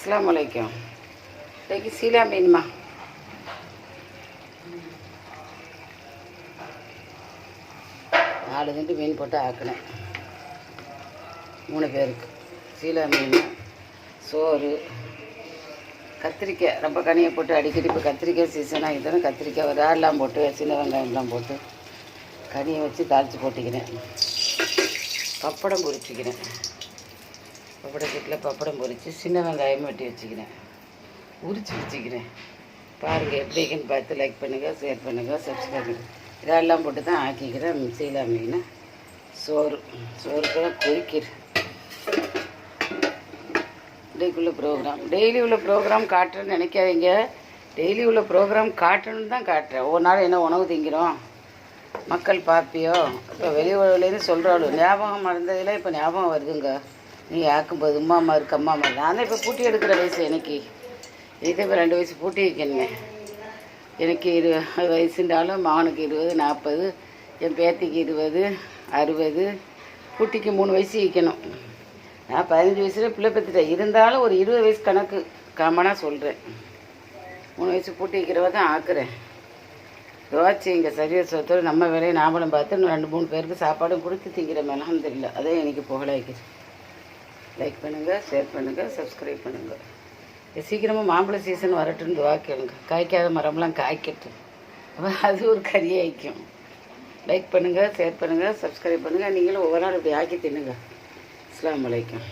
அஸ்ஸலாமு அலைக்கும். இன்னைக்கு சீலா மீன்மா. நாலு திண்டு மீன் போட்டு ஆக்கினேன் 3 பேருக்கு. சீலா மீன், சோறு, கத்திரிக்காய் ரொம்ப கனியை போட்டு அடிக்கடி. இப்போ கத்திரிக்காய் சீசனாக இருந்தாலும் கத்திரிக்காய் ஒரு ஆடெலாம் போட்டு சின்ன வெங்காயம்லாம் போட்டு கனியை வச்சு தாளித்து போட்டிக்கிறேன். பப்படம் பொரிச்சிக்கிறேன். பப்படத்துக்கில் பப்படம் பொரித்து சின்ன வெங்காயமும் வெட்டி வச்சுக்கிறேன். உரிச்சு வச்சுக்கிறேன். பாருங்கள் எப்படி இருக்குன்னு பார்த்து லைக் பண்ணுங்கள், ஷேர் பண்ணுங்கள், சப்ஸ்கிரைப் பண்ணுங்கள். இதெல்லாம் போட்டு தான் ஆக்கிக்கிறேன். சீலா மீன், சோறுக்கெல்லாம் கொதிக்கிறேன். டெய்லி உள்ள ப்ரோக்ராம் காட்டுறேன்னு நினைக்காதீங்க. டெய்லி உள்ள ப்ரோக்ராம் காட்டணுன்னு தான் காட்டுறேன். ஒவ்வொரு நாள் என்ன உணவு திங்கிறோம், மக்கள் பார்ப்பியோ. இப்போ வெளியூர்லேருந்து சொல்கிறாள் ஞாபகம் மறந்ததில் இப்போ ஞாபகம் வருதுங்க. நீ ஆக்கும்போது உம்மாமா இருக்கு அம்மாமா. நான் தான் இப்போ பூட்டி எடுக்கிற வயசு எனக்கு. இது இப்போ 2 வயசு பூட்டி வைக்கணுமே. எனக்கு 20 வயசுண்டாலும் மகனுக்கு 20, 40, என் பேத்திக்கு 20, 60, பூட்டிக்கு 3 வயசு வைக்கணும். நான் 15 வயசுல பிள்ளை பெற்றுட்டேன். இருந்தாலும் ஒரு 20 வயசு கணக்கு காமனாக சொல்கிறேன். 3 வயசு பூட்டி வைக்கிறவ தான் ஆக்குறேன். துவாச்சி இங்கே சரியாக சொத்தோடு நம்ம வேலையை நாமளும் பார்த்து 2-3 பேருக்கு சாப்பாடும் கொடுத்து திங்கிற அல்ஹம்துலில்லாஹ். அதே எனக்கு புகழாய்க்குது. லைக் பண்ணுங்கள், ஷேர் பண்ணுங்கள், சப்ஸ்கிரைப் பண்ணுங்கள். சீக்கிரமாக மாம்பழ சீசன் வரட்டுன்னு துவா கேளுங்க. காய்க்காத மரம்லாம் காய்க்கட்டும். அது ஒரு கறியாய்க்கும். லைக் பண்ணுங்கள், ஷேர் பண்ணுங்கள், சப்ஸ்கிரைப் பண்ணுங்கள். நீங்களும் ஒவ்வொரு நாள் இப்படி ஆக்கி தின்னுங்க. அஸ்ஸலாமு அலைக்கும்.